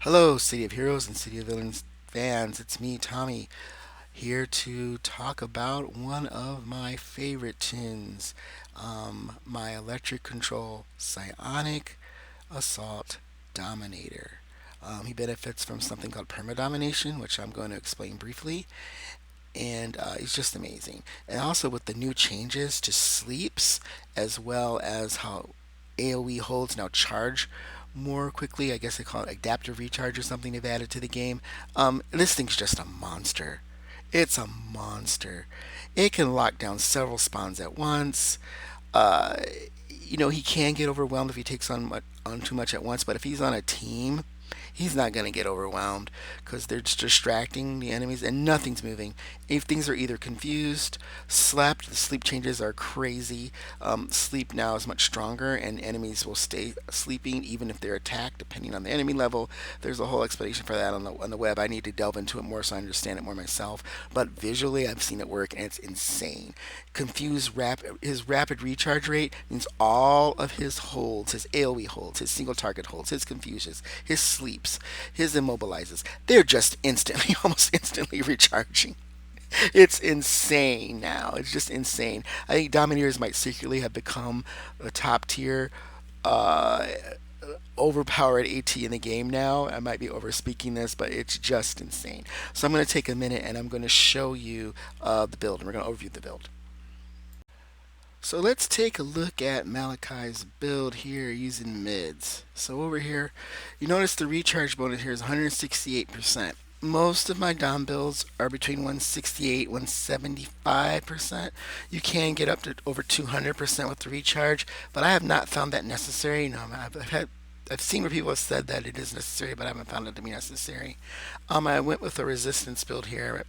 Hello, City of Heroes and City of Villains fans. It's me, Tommy, here to talk about one of my favorite tunes, my electric control psionic assault dominator. He benefits from something called perma-Domination, which I'm going to explain briefly, and he's just amazing. And also with the new changes to sleeps, as well as how AoE holds now charge more quickly. I guess they call it adaptive recharge or something they've added to the game. This thing's just a monster. It's a monster. It can lock down several spawns at once. Uh, he can get overwhelmed if he takes on too much at once, but if he's on a team, he's not going to get overwhelmed because they're just distracting the enemies and nothing's moving. If things are either confused, slept, the sleep changes are crazy. Sleep now is much stronger, and enemies will stay sleeping even if they're attacked, depending on the enemy level. There's a whole explanation for that on the web. I need to delve into it more so I understand it more myself. But visually, I've seen it work, and it's insane. His rapid recharge rate means all of his holds, his AoE holds, his single target holds, his confusions, his sleeps, his immobilizes. They're just instantly, almost instantly recharging. It's insane now. It's just insane. I think Domineers might secretly have become a top tier, uh, overpowered AT in the game now. I might be overspeaking this, but it's just insane. So I'm going to take a minute and I'm going to show you the build, and we're going to overview the build. So let's take a look at Malachi's build here using mids. So over here, you notice the recharge bonus here is 168%. Most of my Dom builds are between 168 175%. You can get up to over 200% with the recharge, but I have not found that necessary. No, I've seen where people have said that it is necessary, but I haven't found it to be necessary. I went with a resistance build here.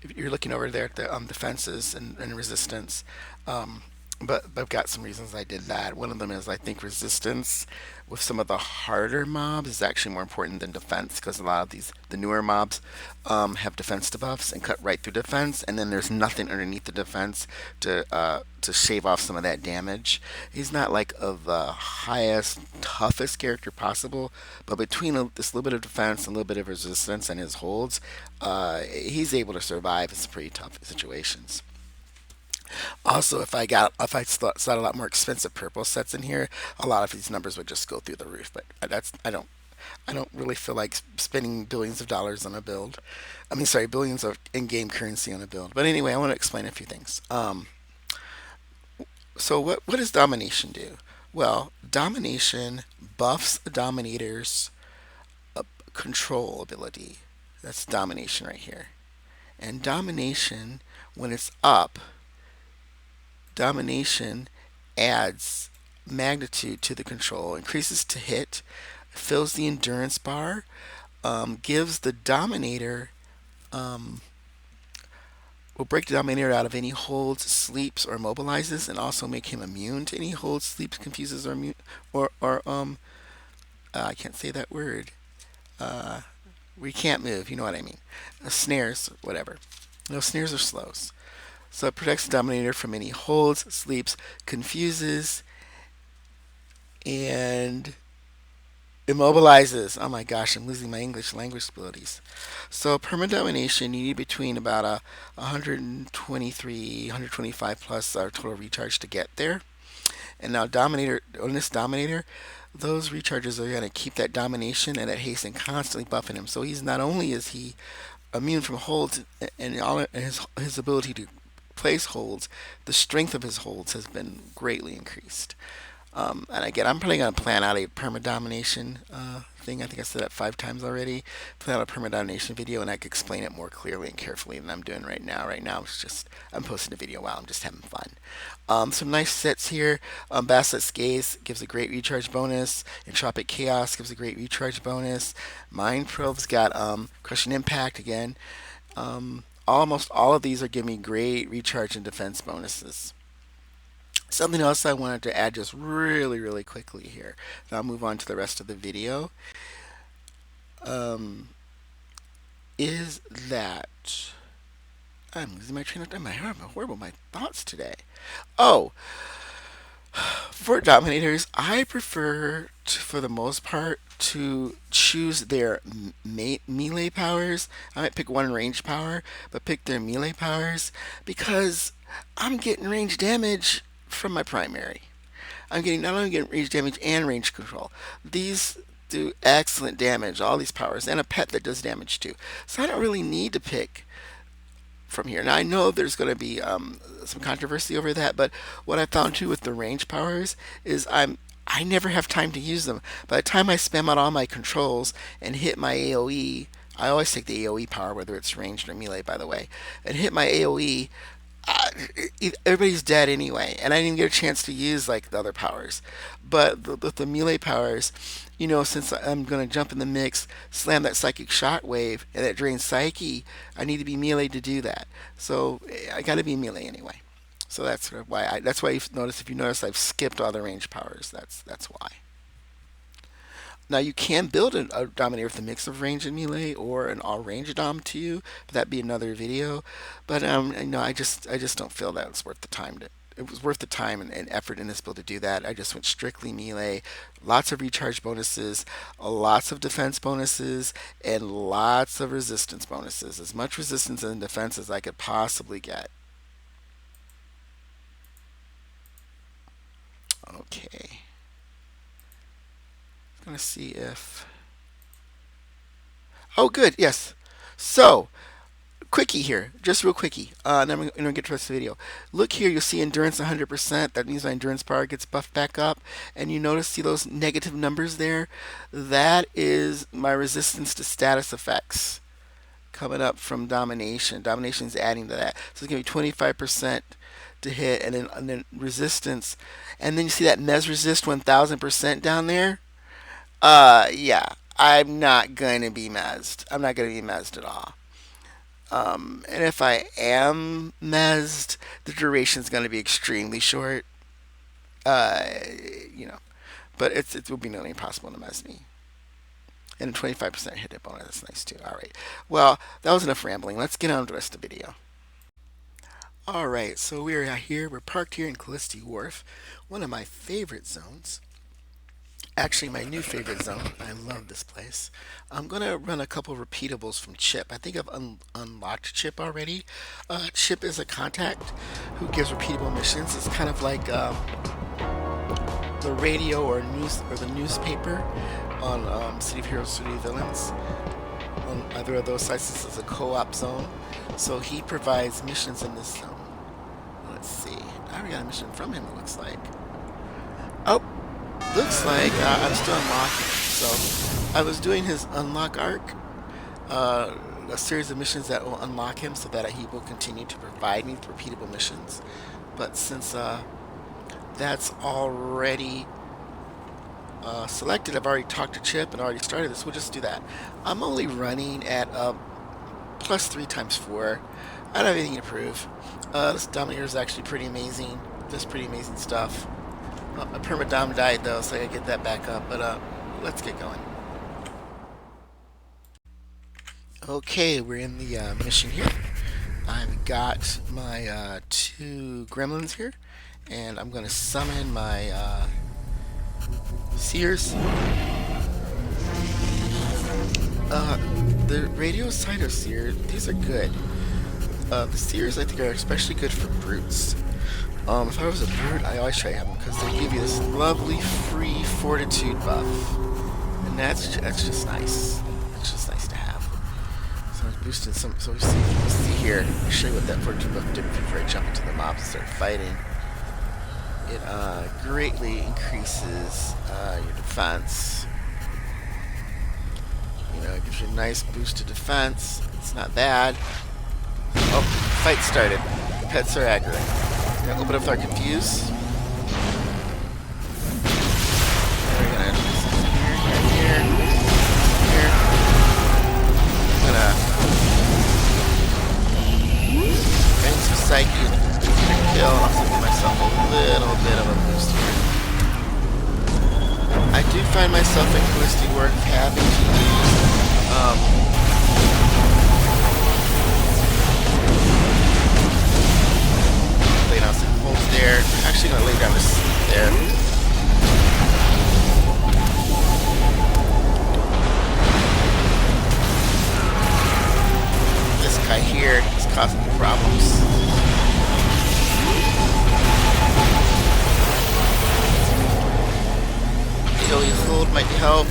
If you're looking over there at the defenses and resistance, um, but I've got some reasons I did that. One of them is I think resistance with some of the harder mobs is actually more important than defense because a lot of the newer mobs, have defense debuffs and cut right through defense, and then there's nothing underneath the defense to shave off some of that damage. He's not like of the highest, toughest character possible, but between this little bit of defense and a little bit of resistance and his holds, he's able to survive in some pretty tough situations. Also, if I slot a lot more expensive purple sets in here, a lot of these numbers would just go through the roof. But I don't really feel like spending billions of dollars on a build. I mean, sorry, billions of in-game currency on a build. But anyway, I want to explain a few things. So what does domination do? Well, domination buffs the dominator's control ability. That's domination right here. And domination, when it's up, domination adds magnitude to the control, increases to hit, fills the endurance bar, gives the dominator, um, will break the dominator out of any holds, sleeps, or immobilizes, and also make him immune to any holds, sleeps, confuses, or I can't say that word. Uh, we can't move. You know what I mean? Snares, whatever. No snares or slows. So it protects the Dominator from any holds, sleeps, confuses, and immobilizes. Oh my gosh, I'm losing my English language abilities. So perma-domination, you need between about a 123, 125 plus total recharge to get there. And now dominator on this dominator, those recharges are going to keep that domination and that haste and constantly buffing him. So he's not only is he immune from holds and all his ability to place holds, the strength of his holds has been greatly increased. And again, I'm probably going to plan out a perma-domination thing. I think I said that 5 times already. Plan out a perma-domination video, and I can explain it more clearly and carefully than I'm doing right now. Right now, it's just I'm posting a video while I'm just having fun. Some nice sets here. Basilisk Gaze gives a great recharge bonus. Entropic Chaos gives a great recharge bonus. Mind Probe's got Crushing Impact again. Almost all of these are giving me great recharge and defense bonuses. Something else I wanted to add just really, really quickly here. Then I'll move on to the rest of the video. Um, is that I'm losing my train of thought. I'm horrible my thoughts today. Oh, for Dominators, I prefer, for the most part, to choose their melee powers. I might pick one range power, but pick their melee powers because I'm getting range damage from my primary. I'm getting not only getting range damage and range control. These do excellent damage, all these powers, and a pet that does damage too. So I don't really need to pick from here. Now I know there's going to be some controversy over that, but what I found too with the range powers is I never have time to use them. By the time I spam out all my controls and hit my AOE, I always take the AOE power, whether it's ranged or melee, by the way, and hit my AOE. Uh, Everybody's dead anyway, and I didn't even get a chance to use like the other powers. But the melee powers, since I'm gonna jump in the mix, slam that psychic shockwave and that drains psyche, I need to be melee to do that. So I got to be melee anyway. So that's sort of why. That's why you've noticed. If you notice, I've skipped all the range powers. That's why. Now you can build a Dominator with a mix of range and melee, or an all range Dom too. But that'd be another video. But I just don't feel that it's worth the time to. It was worth the time and effort in this build to do that. I just went strictly melee, lots of recharge bonuses, lots of defense bonuses, and lots of resistance bonuses. As much resistance and defense as I could possibly get. Okay. I'm gonna see if. Oh, good. Yes. So, quickie here, just real quickie. Then we're gonna get to the rest of the video. Look here, you'll see endurance 100%. That means my endurance bar gets buffed back up. And you notice, see those negative numbers there? That is my resistance to status effects coming up from domination. Domination is adding to that, so it's gonna be 25% to hit, and then resistance, and then you see that mes resist 1000% down there. Yeah, I'm not going to be mezzed. I'm not going to be mezzed at all. And if I am mezzed, the duration is going to be extremely short. Uh, you know, but it will be nearly impossible to mezz me. And a 25% hit bonus, that's nice too. All right. Well, that was enough rambling. Let's get on to the rest of the video. All right, so we're here. We're parked here in Callisti Wharf, one of my favorite zones. Actually, my new favorite zone. I love this place. I'm going to run a couple repeatables from Chip. I think I've unlocked Chip already. Chip is a contact who gives repeatable missions. It's kind of like the radio or news or the newspaper on City of Heroes, City of Villains. On either of those sites, this is a co-op zone. So he provides missions in this zone. Let's see. I already got a mission from him, it looks like. Oh, looks like I'm still unlocking. So I was doing his unlock arc, a series of missions that will unlock him so that he will continue to provide me with repeatable missions. But since that's already selected, I've already talked to Chip and already started this, we'll just do that. I'm only running at plus 3 times 4. I don't have anything to prove. This Dominator is actually pretty amazing. Does pretty amazing stuff. My perma-Dom died though, so I gotta get that back up. But let's get going. Okay, we're in the mission here. I've got my 2 gremlins here, and I'm gonna summon my seers. The radio cyto seer, these are good. The seers I think are especially good for brutes. If I was a brute, I always try to have them because they give you this lovely free fortitude buff, and that's just nice. It's just nice to have. So I was boosting some. So we see here. I'll show you what that fortitude buff did before I jump into the mobs and start fighting. It greatly increases your defense. It gives you a nice boost to defense. It's not bad. Oh, fight started. Pets are accurate. Gonna open up with our confuse. We're gonna do something here. I'm gonna gain some psyche and kill, and also give myself a little bit of a boost here. I do find myself in Callisti work having to use lay down some holds there. I'm actually gonna lay down to sleep there. causing me problems. AoE hold might help.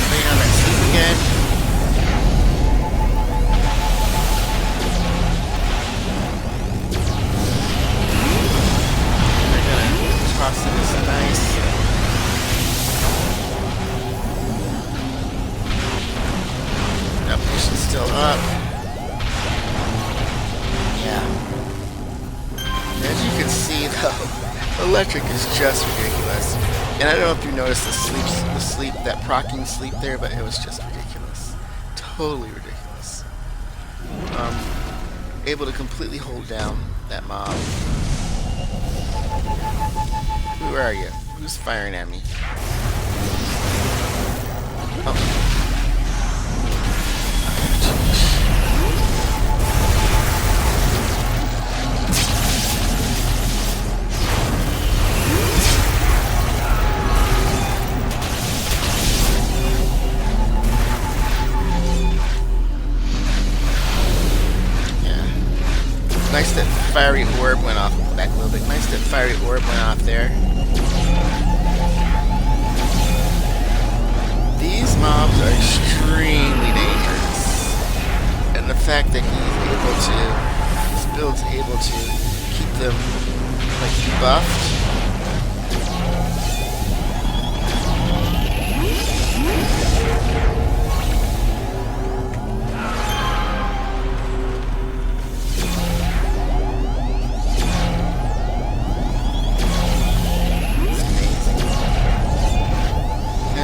Laying on that sleep again. We're gonna toss in this nice. Domination's still up. Yeah. As you can see though, electric is just ridiculous. And I don't know if you noticed the sleep, that procking sleep there, but it was just ridiculous. Totally ridiculous. Able to completely hold down that mob. Who are you? Who's firing at me? Oh. Nice that fiery orb went off. Back a little bit. Nice that fiery orb went off there. These mobs are extremely dangerous. And the fact that his build's able to keep them like buffed.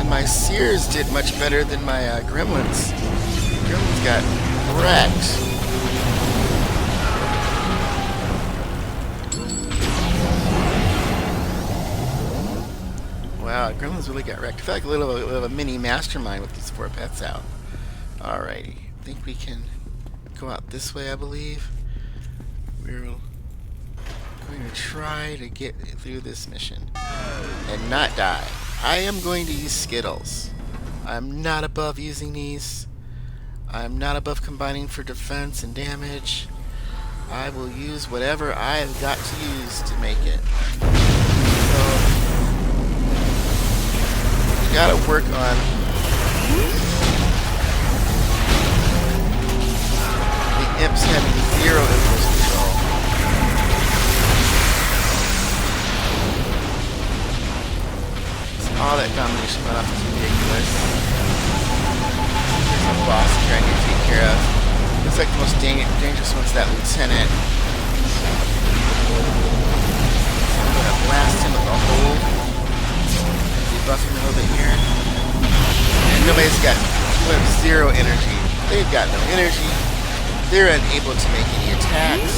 My Seers did much better than my Gremlins. Gremlins got wrecked. Wow, Gremlins really got wrecked. I feel like a little bit of a mini mastermind with these 4 pets out. Alrighty. I think we can go out this way, I believe. We're going to try to get through this mission and not die. I am going to use Skittles. I'm not above using these. I'm not above combining for defense and damage. I will use whatever I've got to use to make it. So, we gotta work on the imps having 0 impulse control. All that domination went off is ridiculous. There's a boss trying to take care of. Looks like the most dangerous one's that lieutenant. I'm gonna blast him with a hold. Debuff him a little bit here. And nobody's got 0 energy. They've got no energy. They're unable to make any attacks.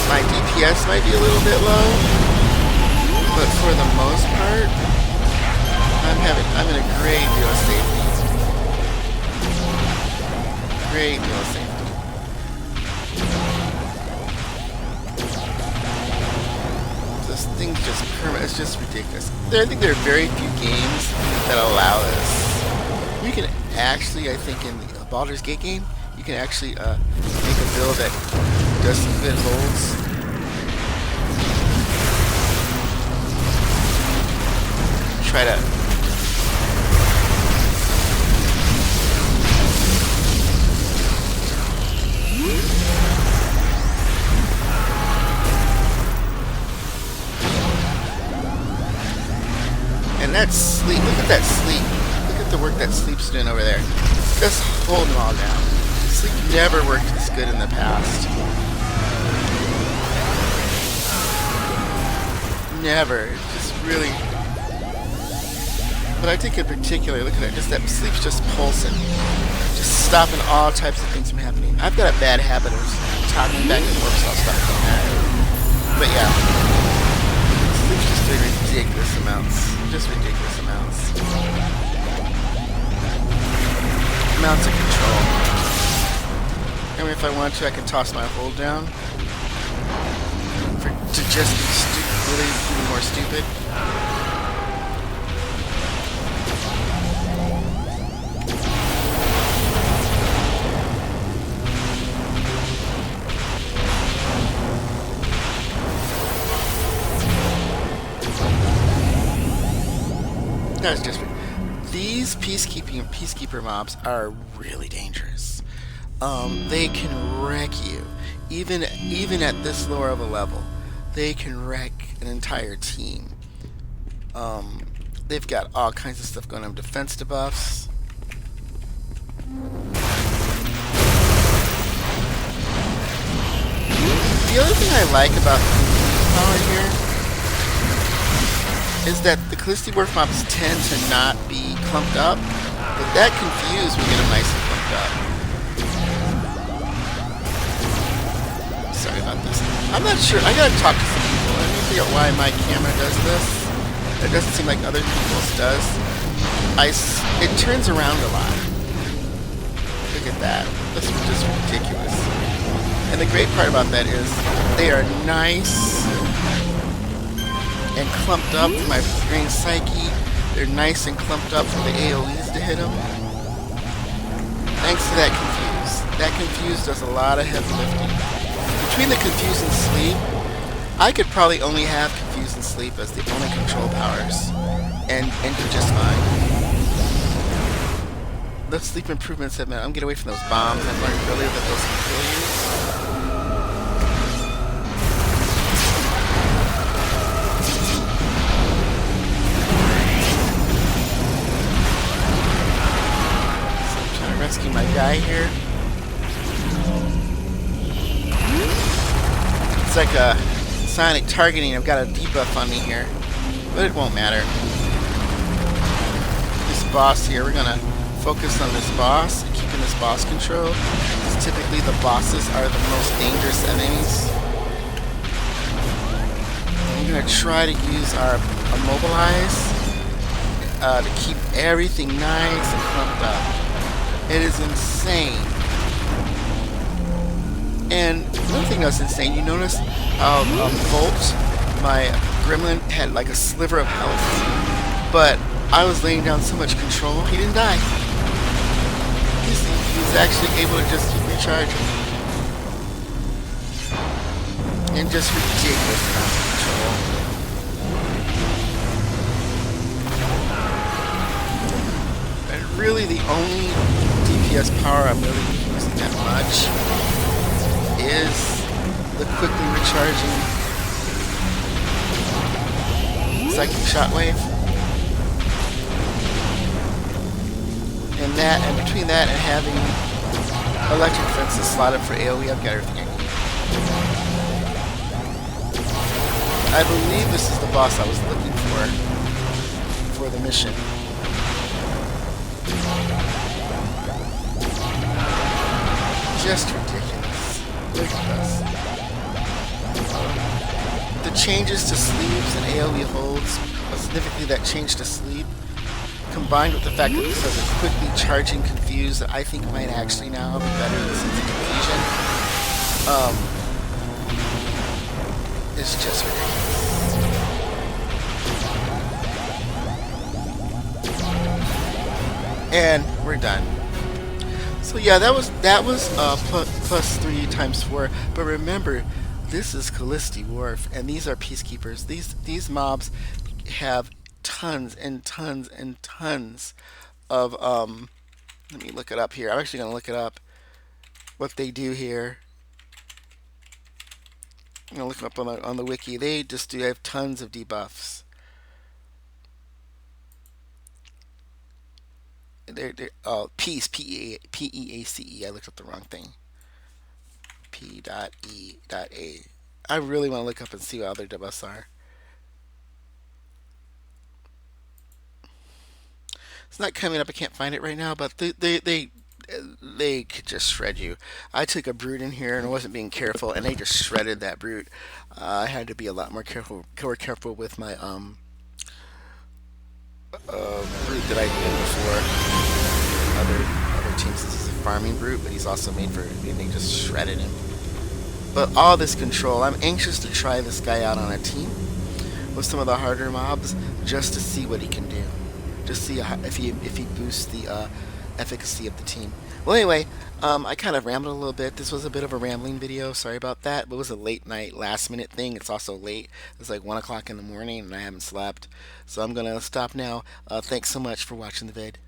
My DPS might be a little bit low. But for the most part, I'm in a great deal of safety. Great deal of safety. This thing's just it's just ridiculous. I think there are very few games that allow this. You can actually, I think in the Baldur's Gate game, you can actually make a build that does some good holds. Try to and that sleep, look at that sleep. Look at the work that sleep's doing over there. Just holding them all down. Sleep never worked this good in the past. Never. It's just really. But I think in particular, look at that, just that sleep's just pulsing. Just stopping all types of things from happening. I've got a bad habit of talking back and forth, so I'll stop doing that. But yeah, sleep's just doing ridiculous amounts. Just ridiculous amounts. Amounts of control. I mean, if I want to, I can toss my hold down. To just be really be more stupid. guy's just. These peacekeeper mobs are really dangerous. They can wreck you, even at this lower of a level. They can wreck an entire team. Um, they've got all kinds of stuff going on. Defense debuffs. The other thing I like about the power here is that the Callisti Dwarf mobs tend to not be clumped up, but that confused will get them nice and clumped up. Sorry about this. I'm not sure. I gotta talk to some people. Let me figure out why my camera does this. It doesn't seem like other people's does. It turns around a lot. Look at that. That's just ridiculous. And the great part about that is they are nice and clumped up for my brain psyche. They're nice and clumped up for the AoEs to hit them. Thanks to that confuse. That confuse does a lot of heavy lifting. Between the confuse and sleep, I could probably only have confuse and sleep as the only control powers, and do just fine. Those sleep improvements have meant I'm getting away from those bombs. I've learned earlier that those can kill you. So I'm trying to rescue my guy here. It's like a sonic targeting. I've got a debuff on me here, but it won't matter. This boss here, we're gonna focus on this boss and keeping this boss controlled, because typically the bosses are the most dangerous enemies. And we're gonna try to use our immobilize to keep everything nice and clumped up. It is insane. And one thing that's insane, you notice how Volt, my gremlin, had like a sliver of health, but I was laying down so much control, he didn't die. He's actually able to just keep recharging. And just ridiculous amounts of control. And really the only DPS power I'm really using that much is the quickly recharging psychic shockwave. And that, and between that and having electric fences slotted for AoE, I've got everything I need. I believe this is the boss I was looking for the mission. Just ridiculous. Look at this. The changes to sleeves and AoE holds, specifically that change to sleep, combined with the fact that this has a quickly charging confuse that I think might actually now be better than Sense of Confusion, it's just ridiculous. And we're done. So yeah, that was plus 3 times 4. But remember, this is Callisti Wharf, and these are peacekeepers. These mobs have tons and tons and tons of let me look it up here. I'm actually going to look it up what they do here. I'm going to look them up on the wiki. They just do have tons of debuffs. They're peace, P-E-A-C-E. I looked up the wrong thing. P.E.A. I really want to look up and see what other debuffs are. It's not coming up. I can't find it right now, but they could just shred you. I took a brute in here and I wasn't being careful, and they just shredded that brute. I had to be a lot more careful with my brute that I did before. Other teams. This is a farming brute, but he's also made for. And they just shredded him. But all this control, I'm anxious to try this guy out on a team with some of the harder mobs, just to see what he can do. Just see if he boosts the efficacy of the team. Well, anyway, I kind of rambled a little bit. This was a bit of a rambling video. Sorry about that. But it was a late night, last minute thing. It's also late. It's like 1 o'clock in the morning, and I haven't slept. So I'm gonna stop now. Thanks so much for watching the vid.